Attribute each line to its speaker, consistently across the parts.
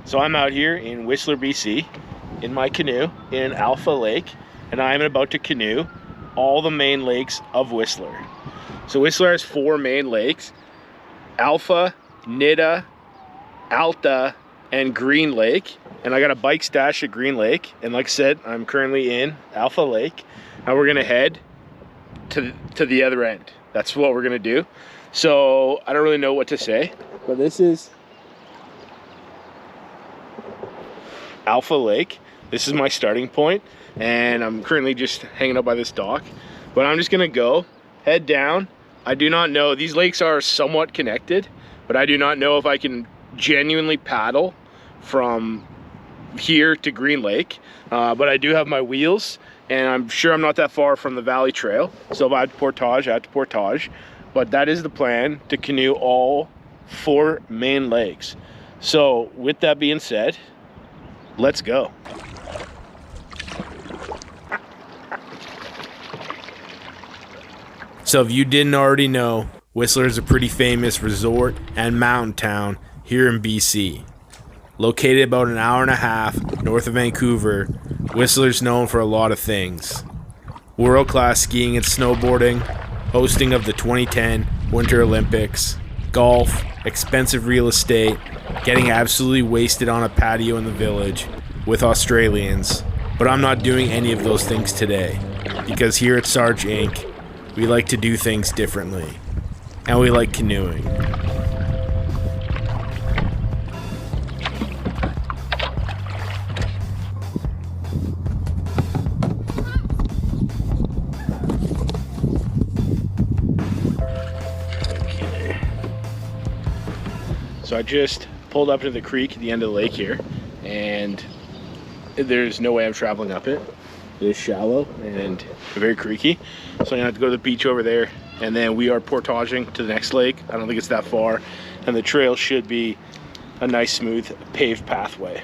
Speaker 1: So I'm out here in Whistler, BC, in my canoe in Alta Lake, and I'm about to canoe all the main lakes of Whistler. So Whistler has 4 main lakes: Alpha, Nita, Alta, and Green Lake. And I got a bike stash at Green Lake, and like I said, I'm currently in Alta Lake. Now we're gonna head to the other end. That's what we're gonna do. So I don't really know what to say, but this is Alta Lake. This is my starting point, and I'm currently just hanging out by this dock. But I'm just gonna go head down. I do not know, these lakes are somewhat connected, but I do not know if I can genuinely paddle from here to Green Lake. But I do have my wheels, and I'm sure I'm not that far from the Valley Trail. So if I have to portage, I have to portage. But that is the plan, to canoe all 4 main lakes. So with that being said, let's go. So if you didn't already know, Whistler is a pretty famous resort and mountain town here in BC. Located about an hour and a half north of Vancouver, Whistler is known for a lot of things. World-class skiing and snowboarding, hosting of the 2010 Winter Olympics, golf, expensive real estate, getting absolutely wasted on a patio in the village with Australians. But I'm not doing any of those things today, because here at Sarge Inc., we like to do things differently, and we like canoeing. So I just pulled up to the creek at the end of the lake here, and there's no way I'm traveling up it. It is shallow and very creaky, so I'm gonna have to go to the beach over there, and then we are portaging to the next lake. I don't think it's that far, and the trail should be a nice smooth paved pathway.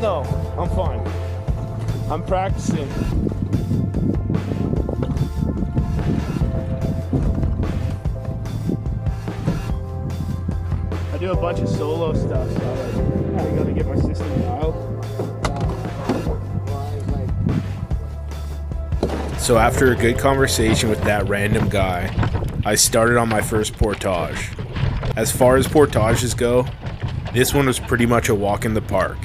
Speaker 1: No, I'm fine. I'm practicing. I do a bunch of solo stuff, so I gotta get my system dialed. So after a good conversation with that random guy, I started on my first portage. As far as portages go, this one was pretty much a walk in the park.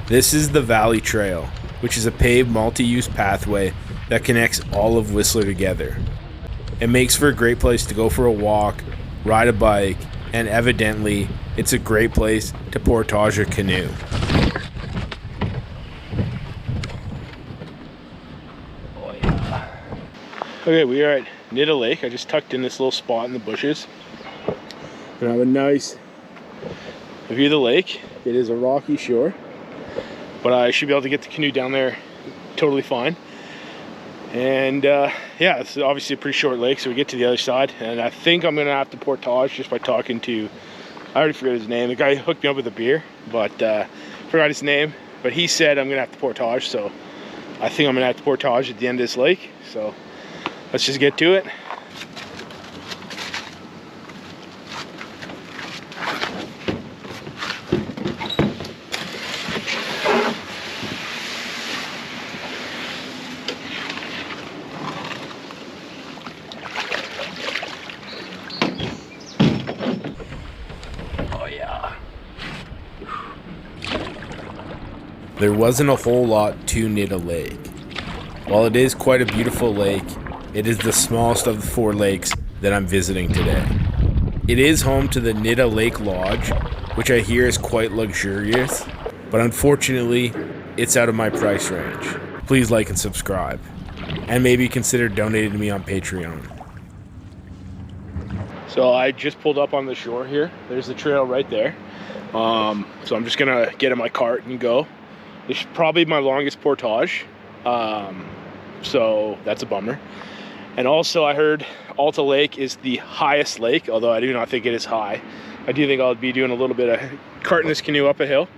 Speaker 1: This is the Valley Trail, which is a paved multi-use pathway that connects all of Whistler together. It makes for a great place to go for a walk, ride a bike, and evidently, it's a great place to portage a canoe. Oh yeah. Okay, we are at Nita Lake. I just tucked in this little spot in the bushes. We have a nice view of the lake. It is a rocky shore, but I should be able to get the canoe down there totally fine. And yeah, it's obviously a pretty short lake, so we get to the other side, and I think I'm gonna have to portage just by talking to, I already forgot his name, the guy who hooked me up with a beer, but forgot his name, but he said I'm gonna have to portage, so I think I'm gonna have to portage at the end of this lake. So let's just get to it. There wasn't a whole lot to Nita Lake. While it is quite a beautiful lake, it is the smallest of the 4 lakes that I'm visiting today. It is home to the Nita Lake Lodge, which I hear is quite luxurious, but unfortunately, it's out of my price range. Please like and subscribe, and maybe consider donating to me on Patreon. So I just pulled up on the shore here. There's the trail right there. So I'm just gonna get in my cart and go. This is probably my longest portage, so that's a bummer. And also I heard Alta Lake is the highest lake, although I do not think it is high. I do think I'll be doing a little bit of carting this canoe up a hill.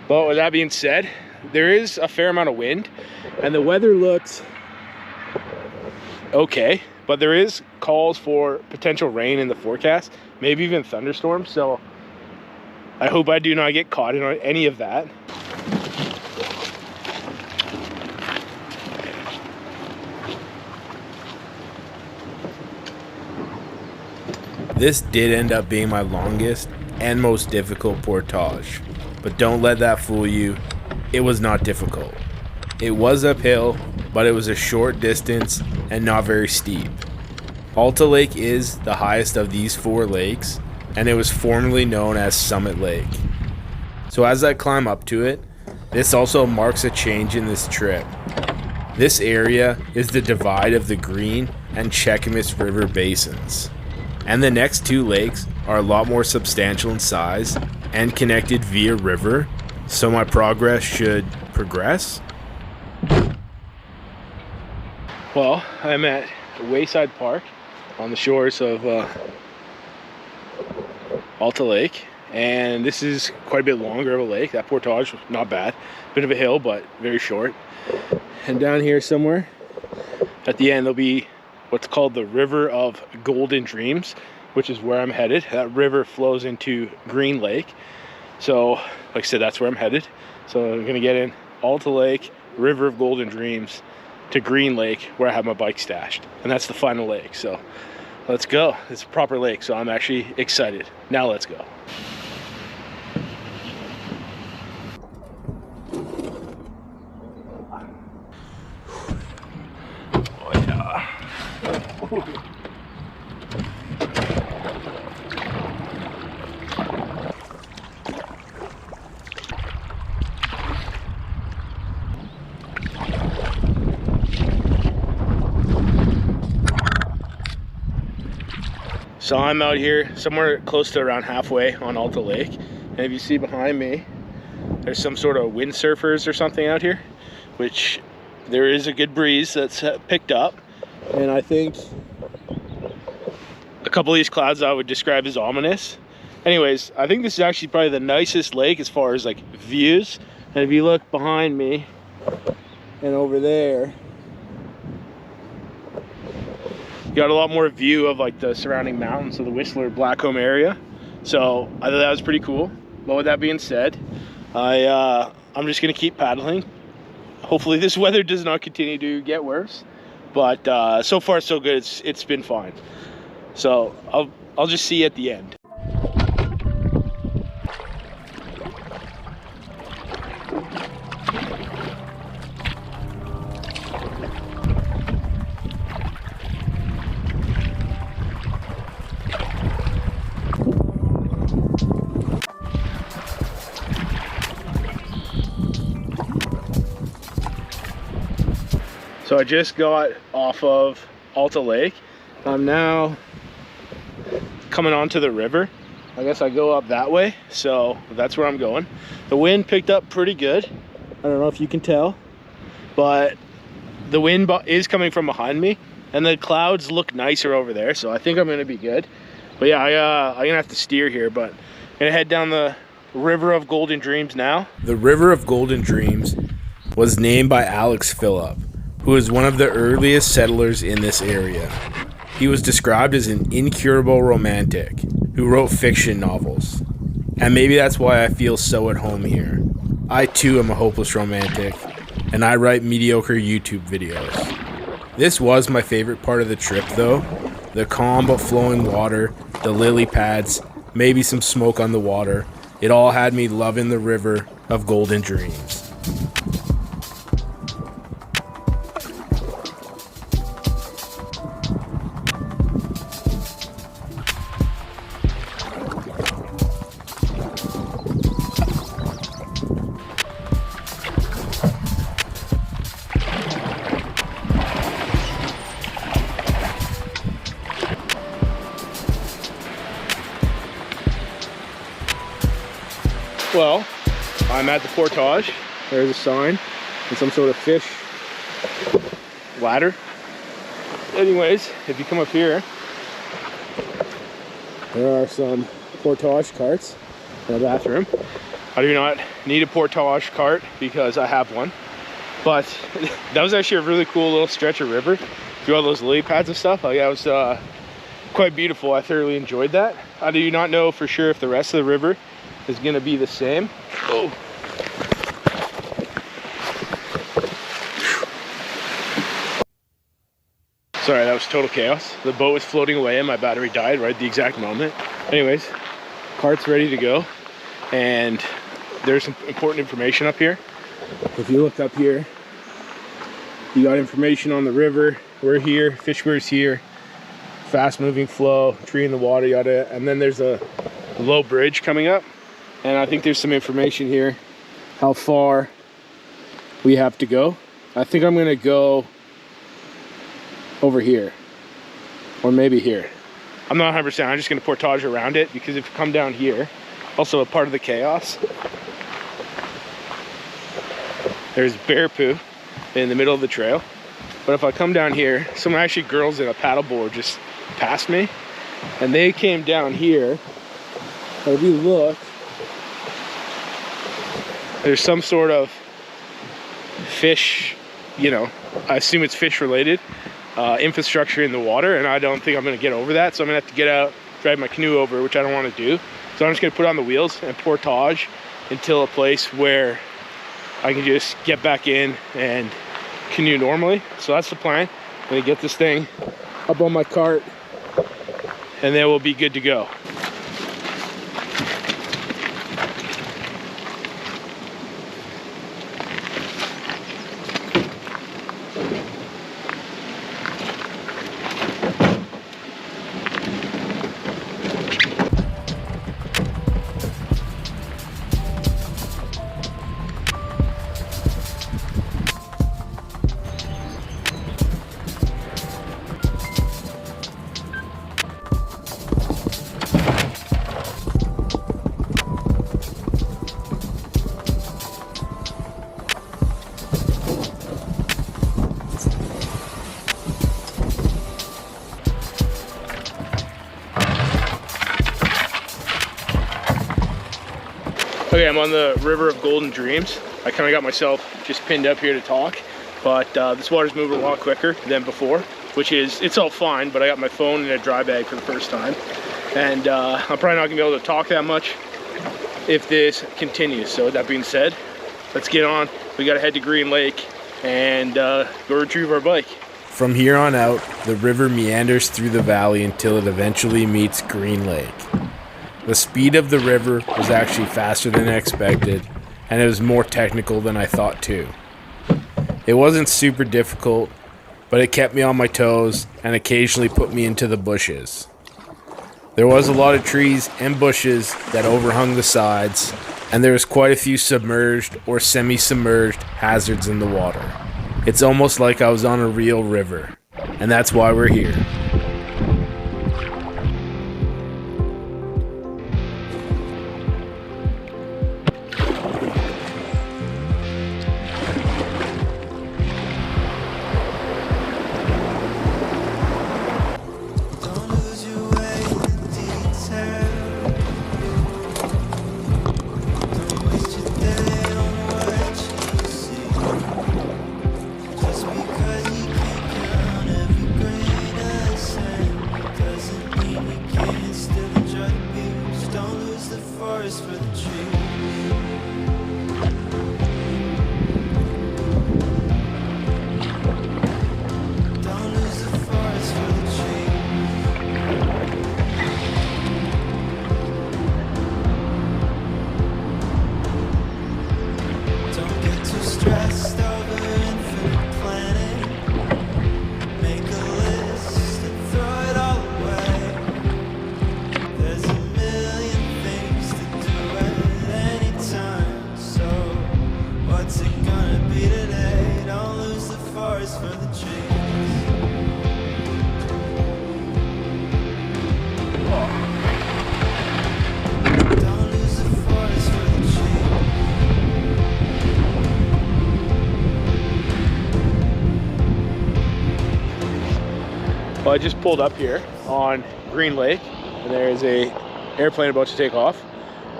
Speaker 1: But with that being said, there is a fair amount of wind and the weather looks okay, but there is calls for potential rain in the forecast, maybe even thunderstorms. So I hope I do not get caught in any of that.
Speaker 2: This did end up being my longest and most difficult portage, but don't let that fool you. It was not difficult. It was uphill, but it was a short distance and not very steep. Alta Lake is the highest of these 4 lakes, and it was formerly known as Summit Lake. So as I climb up to it, this also marks a change in this trip. This area is the divide of the Green and Cheakamus River basins. And the next 2 lakes are a lot more substantial in size and connected via river, so my progress should progress.
Speaker 1: Well, I'm at Wayside Park on the shores of Alta Lake, and this is quite a bit longer of a lake. That portage, not bad. Bit of a hill, but very short. And down here somewhere at the end there'll be what's called the River of Golden Dreams, which is where I'm headed. That river flows into Green Lake. So, like I said, that's where I'm headed. So I'm gonna get in Alta Lake, River of Golden Dreams, to Green Lake, where I have my bike stashed. And that's the final lake. So let's go. It's a proper lake, so I'm actually excited. Now let's go. Oh yeah. So I'm out here somewhere close to around halfway on Alta Lake, and if you see behind me, there's some sort of windsurfers or something out here, which there is a good breeze that's picked up, and I think a couple of these clouds I would describe as ominous. Anyways, I think this is actually probably the nicest lake as far as like views. And if you look behind me and over there, you got a lot more view of like the surrounding mountains of the Whistler Blackcomb area. So I thought that was pretty cool. But with that being said, I'm just gonna keep paddling. Hopefully this weather does not continue to get worse, but so far so good. It's been fine. So I'll just see you at the end. So I just got off of Alta Lake. I'm now coming onto the river. I guess I go up that way, so that's where I'm going. The wind picked up pretty good. I don't know if you can tell, but the wind is coming from behind me, and the clouds look nicer over there, so I think I'm gonna be good. But yeah, I'm gonna have to steer here, but I'm gonna head down the River of Golden Dreams now.
Speaker 2: The River of Golden Dreams was named by Alex Phillip, who was one of the earliest settlers in this area. He was described as an incurable romantic who wrote fiction novels. And maybe that's why I feel so at home here. I too am a hopeless romantic, and I write mediocre YouTube videos. This was my favorite part of the trip though. The calm but flowing water, the lily pads, maybe some smoke on the water. It all had me loving the River of Golden Dreams.
Speaker 1: Well, I'm at the portage. There's a sign and some sort of fish ladder. anyways, if you come up here, there are some portage carts in the bathroom. I do not need a portage cart because I have one, but that was actually a really cool little stretch of river through all those lily pads and stuff. Like, that was quite beautiful. I thoroughly enjoyed that. I do not know for sure if the rest of the river is going to be the same. Oh. Sorry, that was total chaos. The boat was floating away and my battery died right at the exact moment. Anyways, cart's ready to go. And there's some important information up here. If you look up here, you got information on the river. We're here, fish weirs here, fast moving flow, tree in the water, yada. And then there's a low bridge coming up. And I think there's some information here, how far we have to go. I think I'm gonna go over here, or maybe here. I'm not 100%, I'm just gonna portage around it, because if you come down here, also a part of the chaos, there's bear poo in the middle of the trail. But if I come down here, some actually girls in a paddleboard just passed me, and they came down here. If you look, there's some sort of fish, you know, I assume it's fish related, infrastructure in the water, and I don't think I'm gonna get over that, so I'm gonna have to get out, drive my canoe over, which I don't want to do. So I'm just gonna put on the wheels and portage until a place where I can just get back in and canoe normally. So that's the plan. I'm gonna get this thing up on my cart and then we'll be good to go. Okay, I'm on the River of Golden Dreams. I kind of got myself just pinned up here to talk, but this water's moving a lot quicker than before, which is, it's all fine, but I got my phone in a dry bag for the first time. And I'm probably not gonna be able to talk that much if this continues. So with that being said, let's get on. We gotta head to Green Lake and go retrieve our bike.
Speaker 2: From here on out, the river meanders through the valley until it eventually meets Green Lake. The speed of the river was actually faster than I expected, and it was more technical than I thought too. It wasn't super difficult, but it kept me on my toes and occasionally put me into the bushes. There was a lot of trees and bushes that overhung the sides, and there was quite a few submerged or semi-submerged hazards in the water. It's almost like I was on a real river, and that's why we're here.
Speaker 1: Well, I just pulled up here on Green Lake, and there is a airplane about to take off.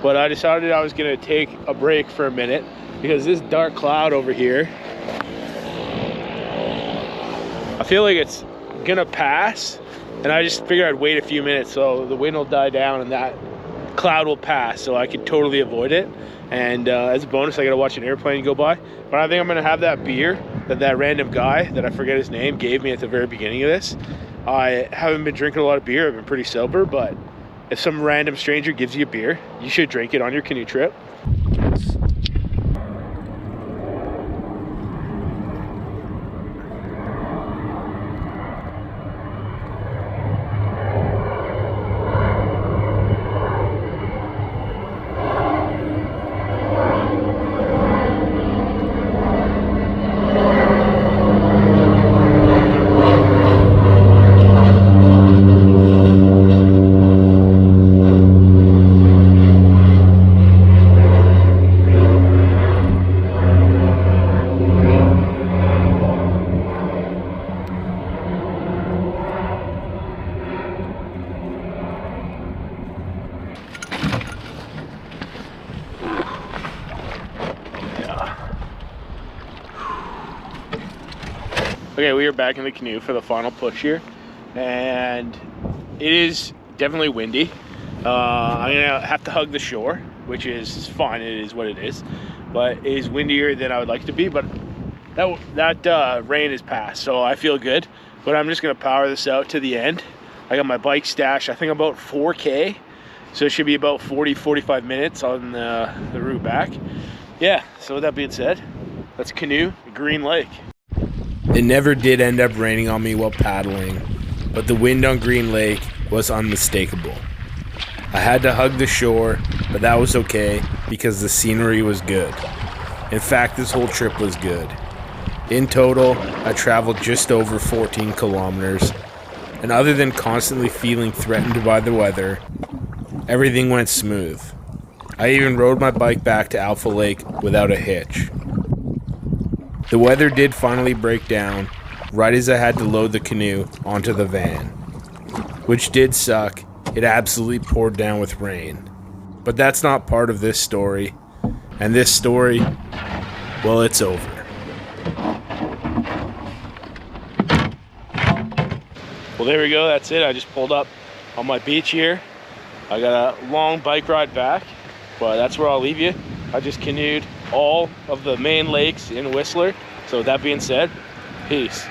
Speaker 1: But I decided I was gonna take a break for a minute because this dark cloud over here, I feel like it's gonna pass, and I just figured I'd wait a few minutes so the wind will die down and that cloud will pass, so I could totally avoid it. And as a bonus, I gotta watch an airplane go by. But I think I'm gonna have that beer that random guy that I forget his name gave me at the very beginning of this. I haven't been drinking a lot of beer. I've been pretty sober, but if some random stranger gives you a beer, you should drink it on your canoe trip. Okay, we are back in the canoe for the final push here, and it is definitely windy. I'm gonna have to hug the shore, which is fine. It is what it is, but it is windier than I would like to be. But that rain is past, so I feel good. But I'm just gonna power this out to the end. I got my bike stashed, I think about 4K, so it should be about 40-45 minutes on the route back. Yeah, so with that being said, let's canoe Green Lake.
Speaker 2: It never did end up raining on me while paddling, but the wind on Green Lake was unmistakable. I had to hug the shore, but that was okay because the scenery was good. In fact, this whole trip was good. In total, I traveled just over 14 kilometers, and other than constantly feeling threatened by the weather, everything went smooth. I even rode my bike back to Alta Lake without a hitch. The weather did finally break down right as I had to load the canoe onto the van, which did suck. It absolutely poured down with rain. But that's not part of this story, and this story, well, it's over.
Speaker 1: Well, there we go. That's it. I just pulled up on my beach here. I got a long bike ride back, but that's where I'll leave you. I just canoed all of the main lakes in Whistler. So with that being said, peace.